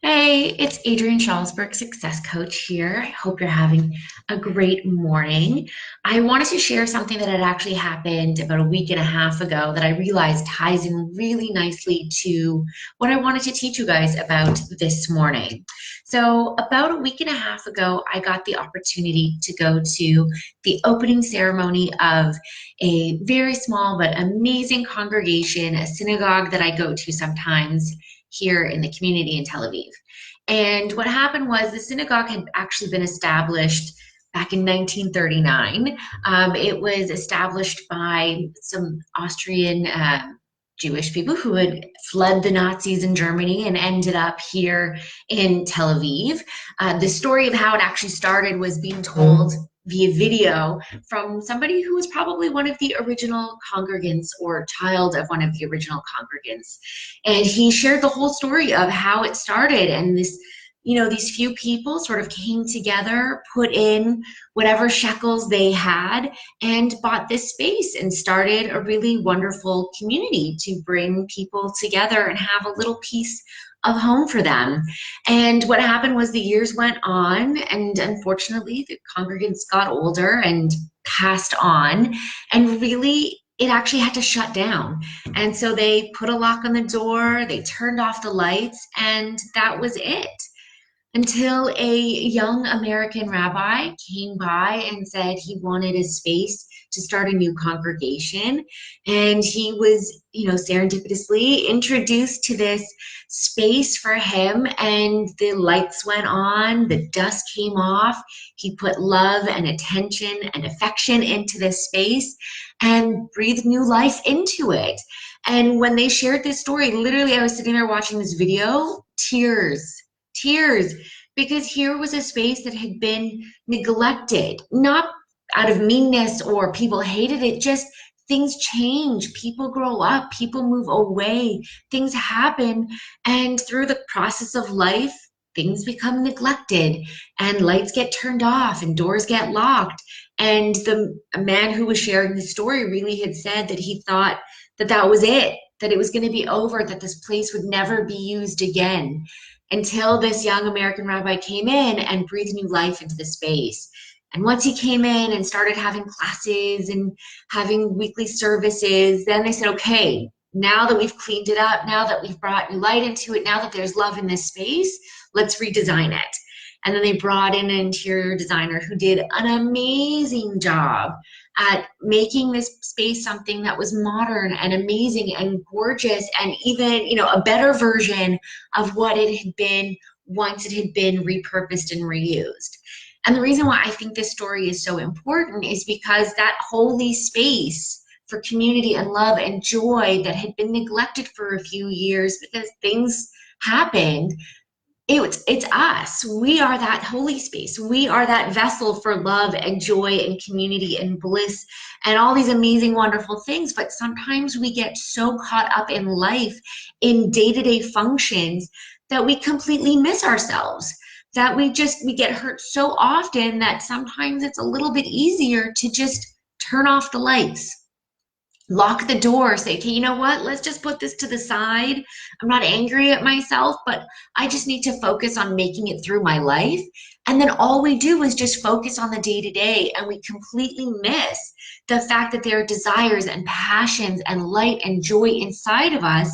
Hey, it's Adrienne Schalsberg, Success Coach here. I hope you're having a great morning. I wanted to share something that had actually happened about a week and a half ago that I realized ties in really nicely to what I wanted to teach you guys about this morning. So, about a week and a half ago, I got the opportunity to go to the opening ceremony of a very small but amazing congregation, a synagogue that I go to sometimes here in the community in Tel Aviv. And what happened was the synagogue had actually been established back in 1939. It was established by some Austrian Jewish people who had fled the Nazis in Germany and ended up here in Tel Aviv. The story of how it actually started was being told via video from somebody who was probably one of the original congregants or child of one of the original congregants. And he shared the whole story of how it started and these few people sort of came together, put in whatever shekels they had, and bought this space and started a really wonderful community to bring people together and have a little piece of home for them. And what happened was the years went on, and unfortunately, the congregants got older and passed on, and really it actually had to shut down. And so they put a lock on the door, they turned off the lights, and that was it until a young American rabbi came by and said he wanted a space to start a new congregation. And he was, serendipitously introduced to this space for him, and the lights went on, the dust came off. He put love and attention and affection into this space and breathed new life into it. And when they shared this story, literally, I was sitting there watching this video, tears, because here was a space that had been neglected, not out of meanness or people hated it, just things change, people grow up, people move away, things happen, and through the process of life, things become neglected and lights get turned off and doors get locked. And the man who was sharing the story really had said that he thought that that was it, that it was going to be over, that this place would never be used again, until this young American rabbi came in and breathed new life into the space. And once he came in and started having classes and having weekly services, then they said, okay, now that we've cleaned it up, now that we've brought new light into it, now that there's love in this space, let's redesign it. And then they brought in an interior designer who did an amazing job at making this space something that was modern and amazing and gorgeous, and even, a better version of what it had been once it had been repurposed and reused. And the reason why I think this story is so important is because that holy space for community and love and joy that had been neglected for a few years because things happened, it's us. We are that holy space. We are that vessel for love and joy and community and bliss and all these amazing, wonderful things. But sometimes we get so caught up in life, in day-to-day functions, that we completely miss ourselves, that we get hurt so often that sometimes it's a little bit easier to just turn off the lights, lock the door, say, okay, you know what, let's just put this to the side. I'm not angry at myself, but I just need to focus on making it through my life. And then all we do is just focus on the day to day, and we completely miss the fact that there are desires and passions and light and joy inside of us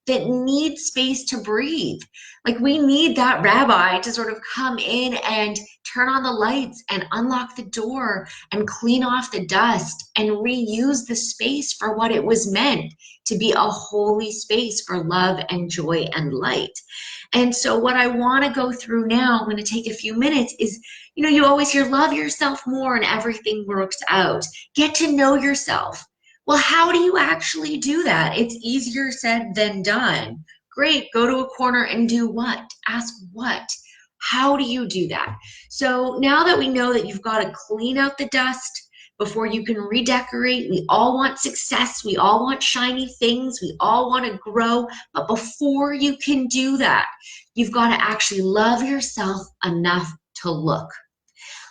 that need space to breathe. Like, we need that rabbi to sort of come in and turn on the lights and unlock the door and clean off the dust and reuse the space for what it was meant to be, a holy space for love and joy and light. And so what I want to go through now, I'm going to take a few minutes, is, you always hear love yourself more and everything works out. Get to know yourself. Well, how do you actually do that? It's easier said than done. Great, go to a corner and do what? Ask what? How do you do that? So now that we know that you've got to clean out the dust before you can redecorate, we all want success, we all want shiny things, we all want to grow, but before you can do that, you've got to actually love yourself enough to look.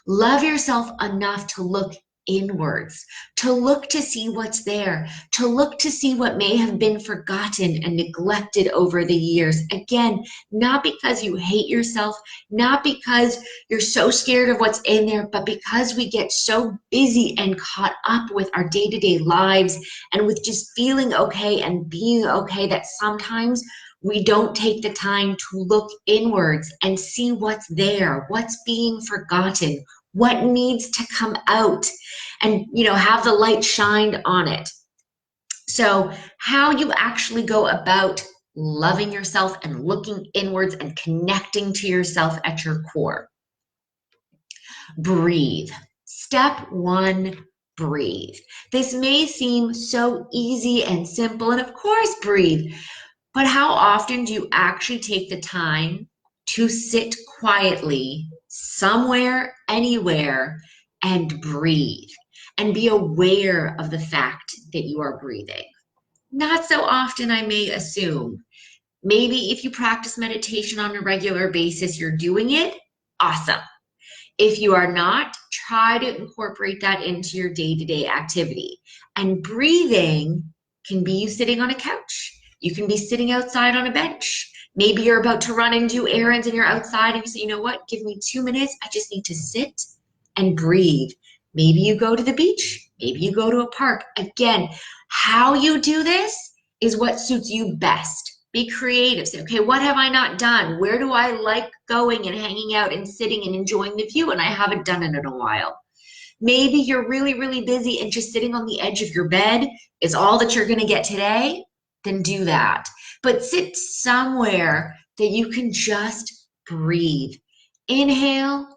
Love yourself enough to look inwards, to look to see what's there, to look to see what may have been forgotten and neglected over the years. Again, not because you hate yourself, not because you're so scared of what's in there, but because we get so busy and caught up with our day-to-day lives and with just feeling okay and being okay that sometimes we don't take the time to look inwards and see what's there, what's being forgotten, what needs to come out, and have the light shined on it. So how you actually go about loving yourself and looking inwards and connecting to yourself at your core. Breathe. Step one, breathe. This may seem so easy and simple, and of course breathe, but how often do you actually take the time to sit quietly somewhere, anywhere, and breathe and be aware of the fact that you are breathing? Not so often, I may assume. Maybe if you practice meditation on a regular basis, you're doing it. Awesome. If you are not, try to incorporate that into your day-to-day activity. And breathing can be you sitting on a couch. You can be sitting outside on a bench. Maybe you're about to run and do errands and you're outside and you say, you know what, give me 2 minutes. I just need to sit and breathe. Maybe you go to the beach. Maybe you go to a park. Again, how you do this is what suits you best. Be creative. Say, okay, what have I not done? Where do I like going and hanging out and sitting and enjoying the view? And I haven't done it in a while. Maybe you're really, really busy and just sitting on the edge of your bed is all that you're going to get today. Then do that. But sit somewhere that you can just breathe. Inhale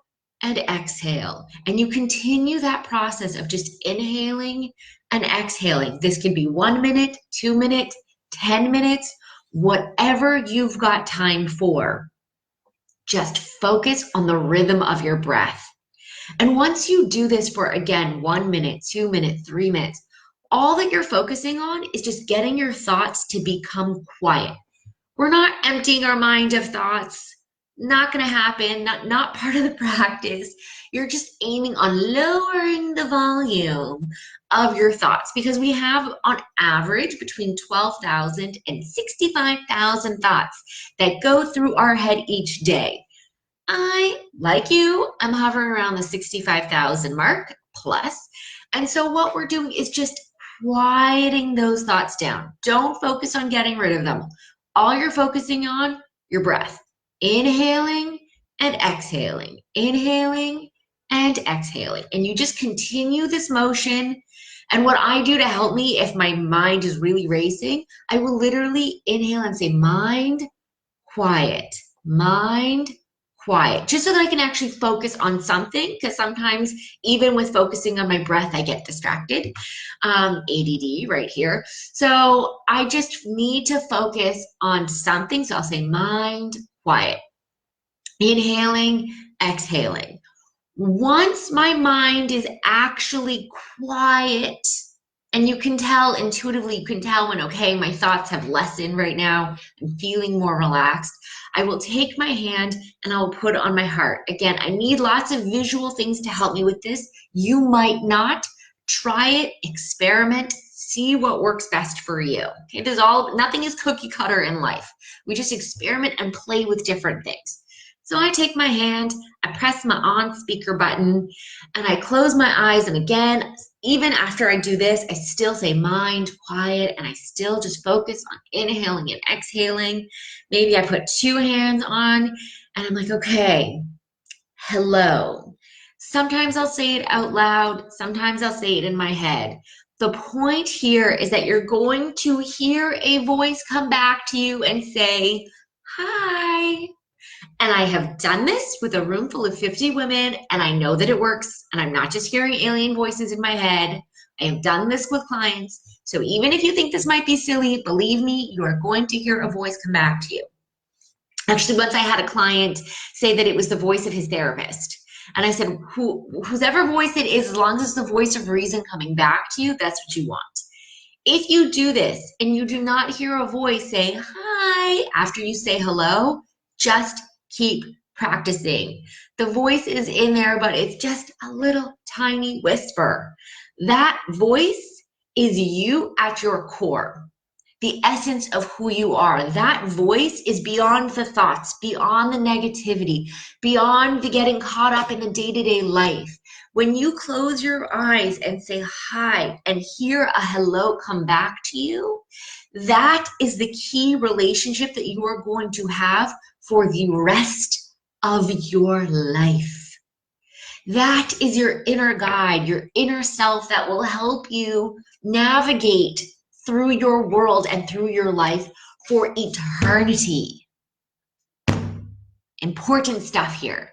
and exhale. And you continue that process of just inhaling and exhaling. This can be 1 minute, 2 minutes, 10 minutes, whatever you've got time for. Just focus on the rhythm of your breath. And once you do this for, again, 1 minute, 2 minutes, 3 minutes, all that you're focusing on is just getting your thoughts to become quiet. We're not emptying our mind of thoughts. Not going to happen, not part of the practice. You're just aiming on lowering the volume of your thoughts, because we have on average between 12,000 and 65,000 thoughts that go through our head each day. I, like you, I'm hovering around the 65,000 mark plus. And so what we're doing is just quieting those thoughts down. Don't focus on getting rid of them. All you're focusing on, your breath. Inhaling and exhaling, inhaling and exhaling. And you just continue this motion. And what I do to help me, if my mind is really racing, I will literally inhale and say, mind, quiet, mind, quiet, just so that I can actually focus on something, because sometimes even with focusing on my breath, I get distracted. ADD right here. So I just need to focus on something. So I'll say mind, quiet, inhaling, exhaling. Once my mind is actually quiet, and you can tell intuitively, you can tell when, okay, my thoughts have lessened right now, I'm feeling more relaxed, I will take my hand and I will put it on my heart. Again, I need lots of visual things to help me with this. You might not. Try it, experiment, see what works best for you. Okay, nothing is cookie cutter in life. We just experiment and play with different things. So I take my hand, I press my on speaker button, and I close my eyes. And again, even after I do this, I still say mind, quiet, and I still just focus on inhaling and exhaling. Maybe I put 2 hands on, and I'm like, okay, hello. Sometimes I'll say it out loud. Sometimes I'll say it in my head. The point here is that you're going to hear a voice come back to you and say, hi. And I have done this with a room full of 50 women, and I know that it works, and I'm not just hearing alien voices in my head. I have done this with clients. So even if you think this might be silly, believe me, you are going to hear a voice come back to you. Actually, once I had a client say that it was the voice of his therapist. And I said, whosever voice it is, as long as it's the voice of reason coming back to you, that's what you want. If you do this and you do not hear a voice say hi after you say hello, just keep practicing. The voice is in there, but it's just a little tiny whisper. That voice is you at your core, the essence of who you are. That voice is beyond the thoughts, beyond the negativity, beyond the getting caught up in the day-to-day life. When you close your eyes and say hi and hear a hello come back to you, that is the key relationship that you are going to have for the rest of your life. That is your inner guide, your inner self that will help you navigate through your world and through your life for eternity. Important stuff here.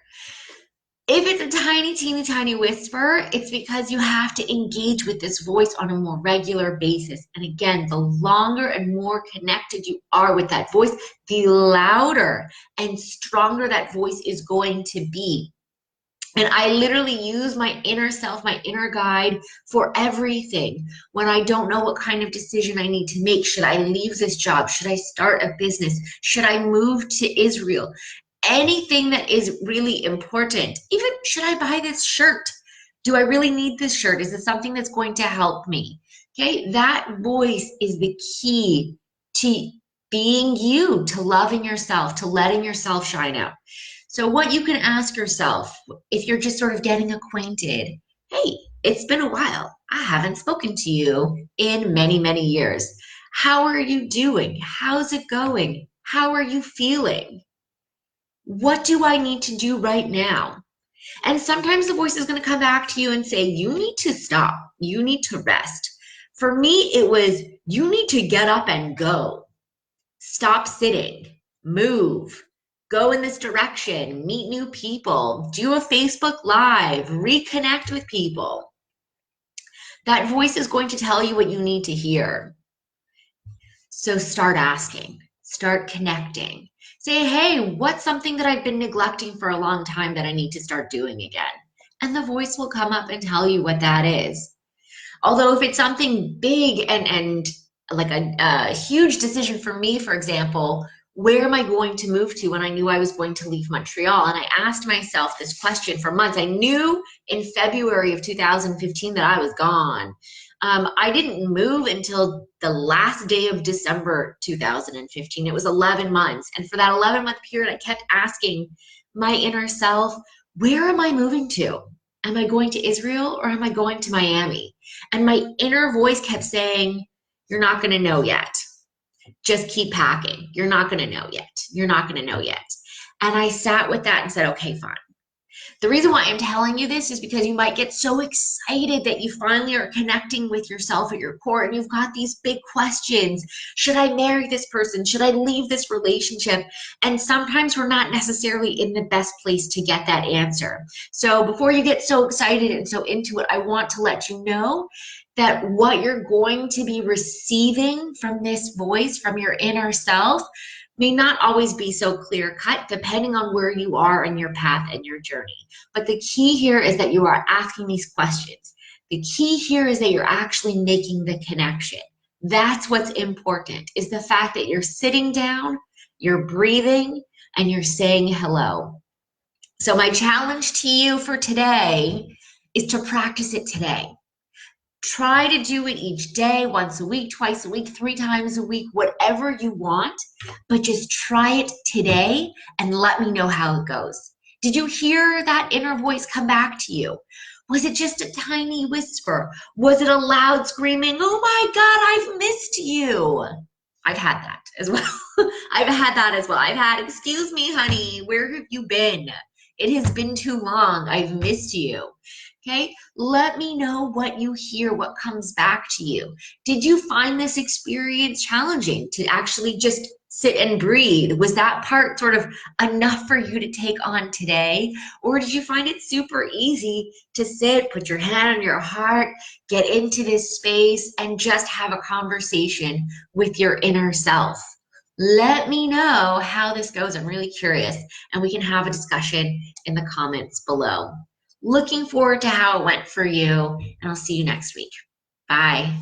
If it's a tiny, teeny, tiny whisper, it's because you have to engage with this voice on a more regular basis. And again, the longer and more connected you are with that voice, the louder and stronger that voice is going to be. And I literally use my inner self, my inner guide for everything. When I don't know what kind of decision I need to make, should I leave this job? Should I start a business? Should I move to Israel? Anything that is really important. Even should I buy this shirt? Do I really need this shirt? Is it something that's going to help me? Okay, that voice is the key to being you, to loving yourself, to letting yourself shine out. So what you can ask yourself if you're just sort of getting acquainted, hey, it's been a while. I haven't spoken to you in many, many years. How are you doing? How's it going? How are you feeling? What do I need to do right now? And sometimes the voice is going to come back to you and say, you need to stop. You need to rest. For me, it was, you need to get up and go. Stop sitting. Move. Go in this direction, meet new people, do a Facebook Live, reconnect with people. That voice is going to tell you what you need to hear. So start asking, start connecting. Say, hey, what's something that I've been neglecting for a long time that I need to start doing again? And the voice will come up and tell you what that is. Although if it's something big and like a huge decision for me, for example, where am I going to move to when I knew I was going to leave Montreal? And I asked myself this question for months. I knew in February of 2015 that I was gone. I didn't move until the last day of December 2015. It was 11 months. And for that 11-month period, I kept asking my inner self, where am I moving to? Am I going to Israel or am I going to Miami? And my inner voice kept saying, you're not going to know yet. Just keep packing. You're not going to know yet. You're not going to know yet. And I sat with that and said, okay, fine. The reason why I'm telling you this is because you might get so excited that you finally are connecting with yourself at your core and you've got these big questions. Should I marry this person? Should I leave this relationship? And sometimes we're not necessarily in the best place to get that answer. So before you get so excited and so into it, I want to let you know that what you're going to be receiving from this voice, from your inner self, may not always be so clear cut depending on where you are in your path and your journey. But the key here is that you are asking these questions. The key here is that you're actually making the connection. That's what's important, is the fact that you're sitting down, you're breathing, and you're saying hello. So my challenge to you for today is to practice it today. Try to do it each day, once a week, twice a week, 3 times a week, whatever you want, but just try it today and let me know how it goes. Did you hear that inner voice come back to you? Was it just a tiny whisper? Was it a loud screaming, oh my God, I've missed you? I've had that as well. I've had that as well. I've had, excuse me, honey, where have you been? It has been too long. I've missed you. Okay, let me know what you hear, what comes back to you. Did you find this experience challenging to actually just sit and breathe? Was that part sort of enough for you to take on today? Or did you find it super easy to sit, put your hand on your heart, get into this space and just have a conversation with your inner self? Let me know how this goes. I'm really curious, and we can have a discussion in the comments below. Looking forward to how it went for you, and I'll see you next week. Bye.